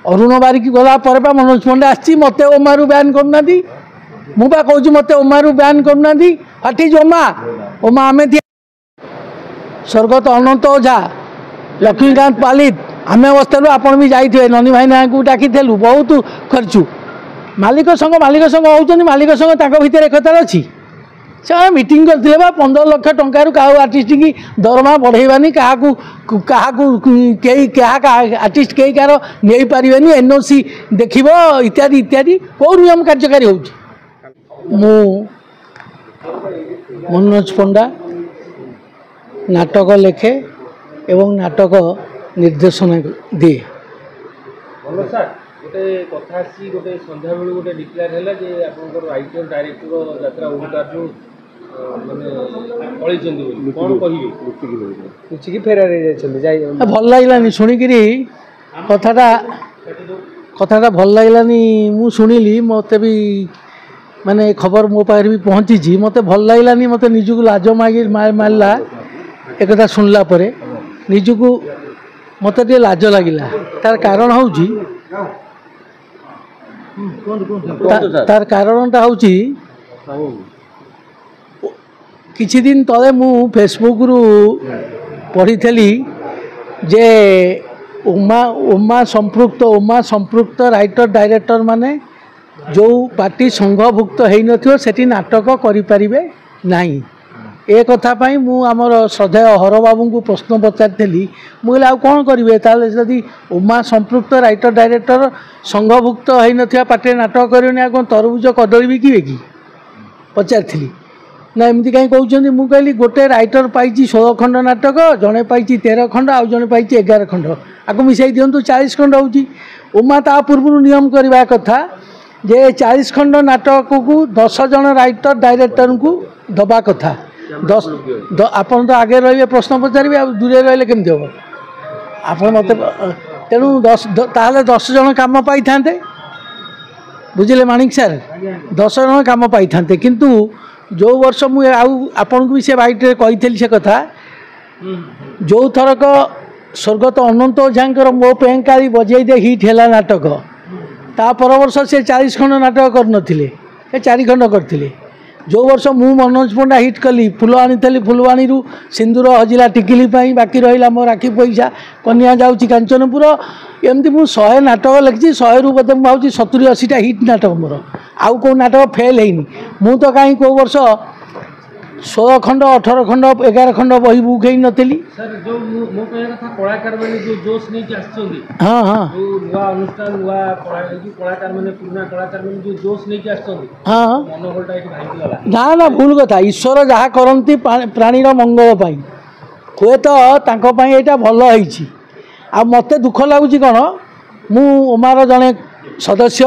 अरुण बारिक गला मनोज पंडा आसी मत ओमारू बैन करना मुझे कहूँ मत ओमारू बैन करना ह्वाट इज ओमा ओमा आम स्वर्गत अनंत ओझा लक्ष्मीकांत पालित आम अवस्था आपण भी जाइए ननी भाई ना को डाकी बहुत खर्चु मालिक संग होती मालिक संग भितर एकतार अच्छी से मीटिंग करते 15 लाख टंका क्या आर्टिस्ट की दरमा बढ़ेबानी क्या आर्टिस्ट कई कार नहीं पारे एनओसी देख इत्यादि इत्यादि कौ नियम कार्यकारी हो मनोज पंडा नाटक लेखे एवं नाटक निर्देशन दिए गोटे कथा गोटे संध्या बेलू गोटे डिक्लेयर है जे आपनकर राइटर डायरेक्टर यात्रा ओमकार माने कौन कहिबे लुचिकी फेरार जाई भल लागलानी शुणिकी कथाटा भल लागलानी मु शुणिली मते भी माने खबर मो पाखे भी पहुँची मत भल लागलानी मत निजक लाज मारला एक शुणला परे निजक मत लाज लगिला तार कारण हूँ तार कारणटा हूँ किछि दिन तले मु फेसबुक रु पढ़ी जे उमा संपृक्त राइटर डायरेक्टर माने जो पार्टी संघभुक्त हो नथियो सेठी नाटक करि परिबे नाही ए कथा पाई मु आमर श्रद्धेय हर बाबू को प्रश्न पचारि मुझे आ कौन करेंगे ताले जदि उमा संपृक्त राइटर डायरेक्टर संघभुक्त हो नथिया पार्टी नाटक करें कौन तरबुज कदली बिकिबे कि पचारि ना एमती कहीं कहते मुझे कहली गोटे राइटर पाई 16 खंड नाटक जड़े पाई 13 खंड आउ जड़े पाई 11 खंड आपको मिसाई दिंतु 40 खंड होची उमा ता पूर्व नियम करवा कथा जे 40 खंड नाटक को 10 जन राइटर डायरेक्टर को दबा कथा 10 आपन तो आगे रही प्रश्न पचारे आ दूरे रही केमती हम आप मत तेणु 10 जन कम पाई था बुझे माणिक सर 10 जन कम पाई था किंतु जो वर्ष मुझे आपन को भी से बाइट कही से कथा जो थरक स्वर्गत अनंत ओझांकर मो पेंकाली बजे दे हिट है नाटक ता पर वर्ष से 40 खंड नाटक कर 4 खंड करते जो वर्ष मु मनोज पंडा हिट कली फुल आनी फुलवाणी सिंदूर हजिला टिकिली बाकी रहा मो राखी पैसा कन्या जाऊँगी कांचनपुर एमती मु 100 नाटक लिखी 100 रु बोधे मुझे 70-80टा हिट नाटक मोर आउ कौ नाटक फेल है मु तो कहीं कौ वर्ष 16 खंड 18 खंड 11 खंड बही बुक ही नथिली सर जो मो कहया कथा कलाकार माने जो जोश नहीं के आछछोंदी हां हां जो नुवा अनुष्ठान नुवा कलाकार माने पुराना कलाकार माने जो जोश नहीं के आछछोंदी हां मनोबलटा एक भाई गला ना ना भूल कथा ईश्वर जहा करंती प्राणी रो मंगल पई हुए तो तांको पई एटा भलो होईची आ मते दुख लागुची कोन मु ओमार जने सदस्य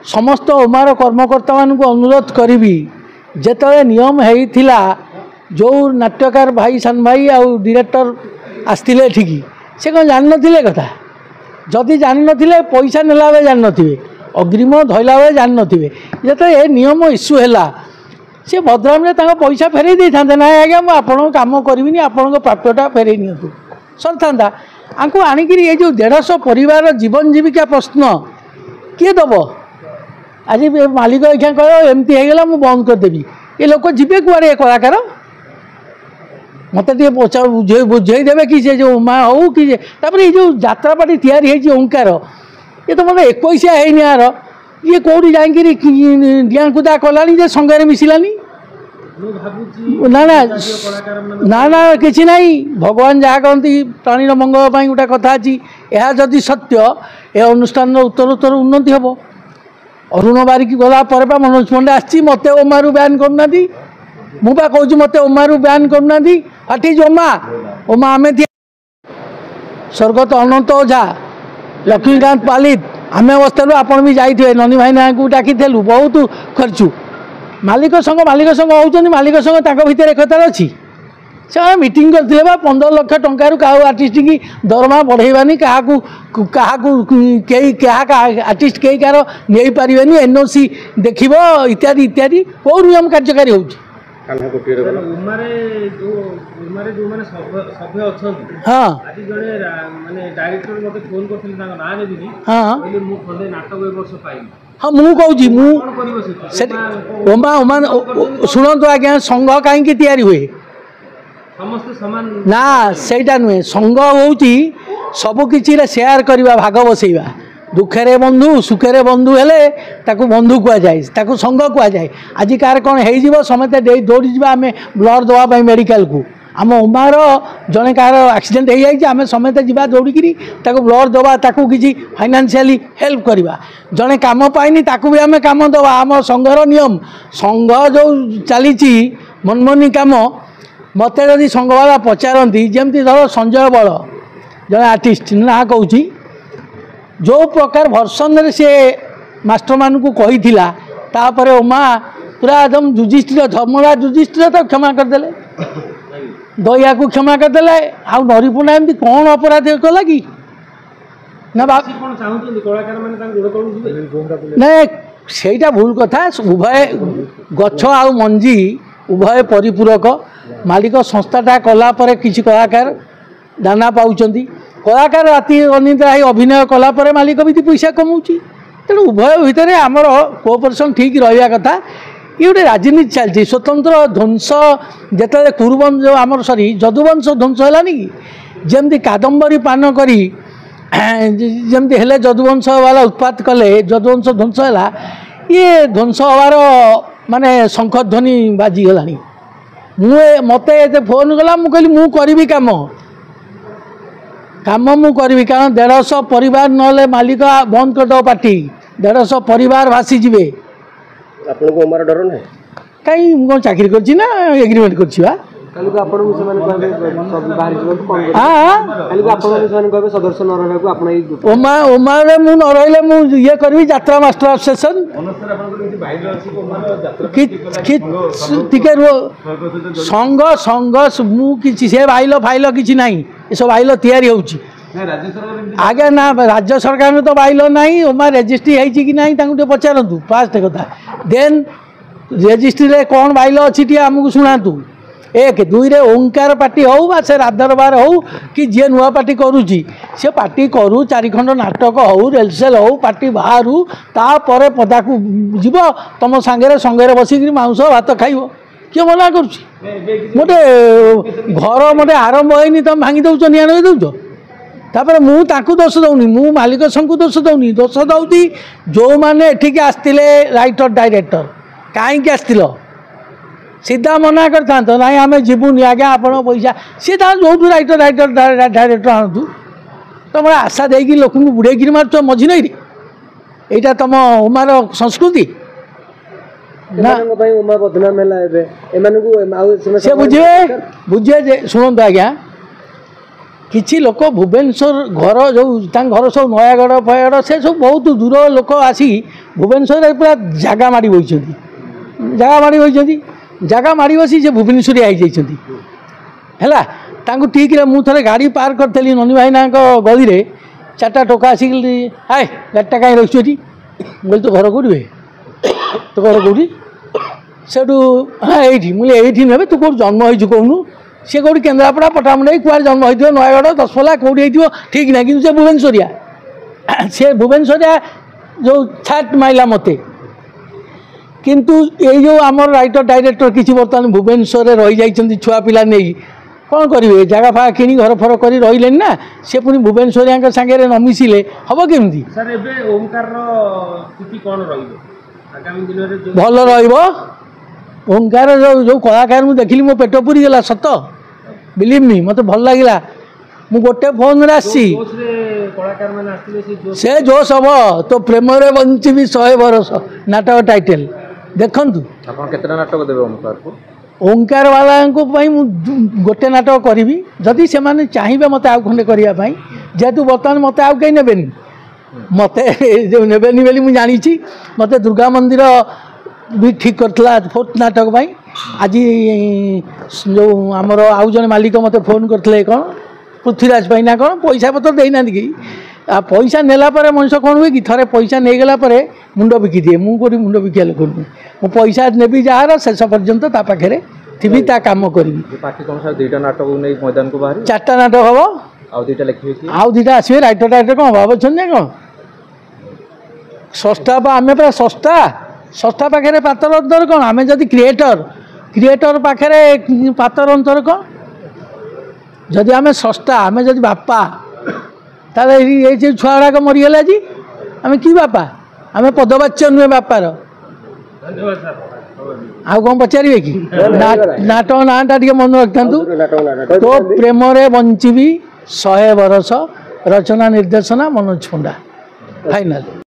समस्त ओमार कर्मकर्ता मान को अनुरोध करी जेतले नियम होइथिला जो नाट्यकार भाई सान भाई आउ डायरेक्टर आसथिले ठिकी से कौन जान नथिले कथा जदि जान नथिले पैसा नेला बेले जान नथिबे अग्रिम धइला बेले जान नथिबे जेते ए नियम इश्यू हैला से भद्राम रे पैसा फेरई दे थांते ना आज्ञा मु आपन काम करबिनी आपन प्राप्यटा फेरई नियंतु सर थांता आंको आनिकी ये जो 150 परिवार जीवन जीविका प्रश्न किए दब आज मालिक एखा कह एमती होगा मुझे बंद करदेवी ये लोक जीवे कुआड़े कलाकार मत पचार बुझेदेवे कि से जो माँ हो कि ये जो यात्रा पार्टी तैयारी ओंकार ये तो मतलब 21 है यार ये कौटी जाकि डिया कुदा कला संगे मिसिलानी ना ना ना ना कि ना भगवान जहाँ कहती प्राणी मंगल गोटे कथा अच्छी यह जदि सत्य ए अनुष्ठान उत्तर उन्नति हम अरुण बारिक गला मनोज पंडा आसी मत ओमारू बैन करना मुझे कहूँ मत ओमारू बैन करना ह्वाट इज ओमा ओमा आम स्वर्गत अनंत ओझा लक्ष्मीकांत पालित आम अवस्था आपण भी जाइए ननी भाई ना को डाकी बहुत खर्चु मालिक संग होती मालिक संग भितर एकतार अच्छी से मीटिंग करते 15 लाख टंका क्या आर्टिस्ट की दरमा बढ़ेबानी क्या आर्टिस्ट कई कार नहीं पारे एनओसी देख इत्यादि इत्यादि कौ नियम कार्यकारी हो उमारे जो माने सभ्य अछंती हाँ आज जड़े माने डायरेक्टर मते फोन करथिले तांका ना ने दिनी हाँ पहिले मु खंडे नाटक ए वर्ष पाइली हाँ मु कहूँ मु कोन करिवो से ओमा ओमा शुणु आज्ञा संघ कहीं तैयारी हुए समस्त समान ना सेटा नुहे संघ होउची सबकि सेयार करवा भाग बसैवा दुखे बंधु सुखे बंधु हेले ताकू बंधु कह जाए ताकू संघ कह जाए आज कार कौन हो समस्त दौड़ी जा आम ब्लड दवाई मेडिकल को आम उमार जड़े कार एक्सीडेंट हो जाए आम समस्त जा दौड़िकी ब्लड दवा ताकू किसी फाइनेंशियली हेल्प करवा जड़े कम पाइनी ताकू भी आम कम दवा आम संघर नियम संघ जो चली मनमनी कम मत जदि संघ वाला पचारती जमती धर संजय बल जड़े आर्टिस्ट ना कहूँ जो प्रकार भर्सन से मास्टर मान को कही तापर उमा पूरा एकदम जुजिष्ठिर धर्मराज जुजिष्ठिर तो क्षमा करदे दया को क्षमा करदे आ नरीपुना एमती कौन अपराध कला कि ना नहीं सेटा भूल कथा उभय गछ आ मंजी उभय परिपूरक मालिक संस्थाटा कलापर किसी कलाकार दाना पाँच कलाकार राति अनिद्रा अभिनय कलापर मालिक भी पैसा कमाऊँगी तेणु उभय भितर आमर कोऑपरेशन ठीक रहा कथा ये गोटे राजनीति चलती स्वतंत्र ध्वंस जिते कुरुवंश जो आमर सॉरी जदुवंश ध्वंस है कि जमती कादम्बरी पान करी जमती हेले जदुवंश वाला उत्पात कले जदुवंश ध्वंस है ये ध्वंस हबार माने शंखध्वनि बाजीगला मत फोन कला मुझे मु करी कम काम मु करी कारण 150 परिवार ना मालिक बंद करद पार्टी 150 परिवार भासी जी डर ना कहीं कौन चाकरी कर एग्रीमेंट कर ओमारे मु न रही मु ये करी यात्रा मास्टर एसोसिएशन संघ संघ मु कि से बाइल फाइल कि ना ये सब बाइल तैयारी होची आगे ना राज्य सरकार तो बाइल ना ओमा रेजिस्ट्री है कि ना पचारतु फास्ट कथा देन रेजिस्ट्री रे कौन बाइल अच्छी आमको शुणातु एक दुई रे ओंकार पार्टी हो बा से राधरबार हो कि जी नुआ पार्टी करुच्ची से पार्टी करू 4 खंड नाटक हो रेलसेल हो पार्टी बाहर तापर पदा को जीव तुम सांगे संगे बसिक मांस भात खाइब किए मना करोटे घर मोटे आरंभ होनी तुम भांगी दौच निआ लगे दौच तापर मुझे दोष दौनी मु मालिक संघ दोष दौनी दोष दौती जो मैंने एठिक आसते राइटर डायरेक्टर कहीं आसतिल सीधा मना करता ना आम जीवुनि आज्ञा आप पैसा सी जो राइटर राइटर डायरेक्टर आणतु तुम आशा देकी लोक बुड़े मार्च मझी नई यहाँ तुम उमार संस्कृति से बुझे बुझे शुणु आज्ञा किसी लोक भुवनेश्वर घर जो घर सब नयागढ़ फयागढ़ से सब बहुत दूर लोक आसी भुवनेश्वर पूरा जगह माड़ी बही जगह माड़ी बसी से भुवनेश्वरी आई है ठीक मु थे गाड़ी पार्क करी ननी भाईना गली में 4टा टोका आसिक हाय गाड़ीटा कहीं रखी बोल तो घर कौटी तो घर कौटी सेठू हाँ ये मुझे ने तू कौट जन्म हो कहूनु सी कौटी केन्द्रापड़ा पटामुंडई कुआर जन्म हो नयगढ़ दशपल्ला कौटी हो ठीक ना कि भुवनेश्वरिया से भुवनेश्वरिया जो छाट माइला मते किंतु ये जो आमर राइटर डायरेक्टर किसी बर्तमान भुवनेश्वर रही जाइए छुआ पिला नहीं कौन करेंगे जगह फा कि घर फर कर रही ना से पुणी भुवनेश्वरिया सागे न मिसिले हम केमती भल ओंकार जो कलाकार मुझे देखिली मो पेट पूरी गला सत बिलीव मी मत भल लगे मु गोटे फोन आसी से जोश हम तो प्रेम बंची 100 बरस नाटक टाइटल देखंतु नाटक देवे ओंकार को ओंकार वाला को गोटे नाटक करी जदि से माने चाहिए मत आउ खंडे करने जेहेतु बर्तमान मत आउ कहीं नेबेनी मत जो नेबेनी बोली मुझे जानी मत दुर्गा मंदिर भी ठीक करता 4th नाटक आज जो आमर आउ जन मालिक मत फोन करते कौन पृथ्वीराज ना कौन पैसा पतर देना कि आ पैसा नेला पर मनुष्य कौन हुए कि थे पैसा नहीं गला पर मुंड बिकी दिए मुझे मुंड बिकिया लोक मु पैसा नेबी जार शेष पर्यंत ता पाखे थी ता कम करी पार्टी कौन सर दुईटा नाटक नहीं मैदान को बाहर 4टा नाटक हम आउ दुईटा लिखिए आउ 2टा आसवे राइटर टाइटर कौन अभाव अच्छा कौन सस्ता आम पूरा सस्ता सस्ता पाखे पातर अंतर कौन आम जदि क्रिएटर पाखे पातर अंतर कौन जदि आम सस्ता आम जदि बापा ताले ये छुआ गुड़ाक मरीगला जी आम कि बापा आम पदवाच्य नुहे बापार धन्यवाद सर आउ कौन पचारे कि नाटक नाटा टे मन रखता तो प्रेम रे बंचीबी 100 बरस रचना निर्देशना मनोज पंडा फाइनाल।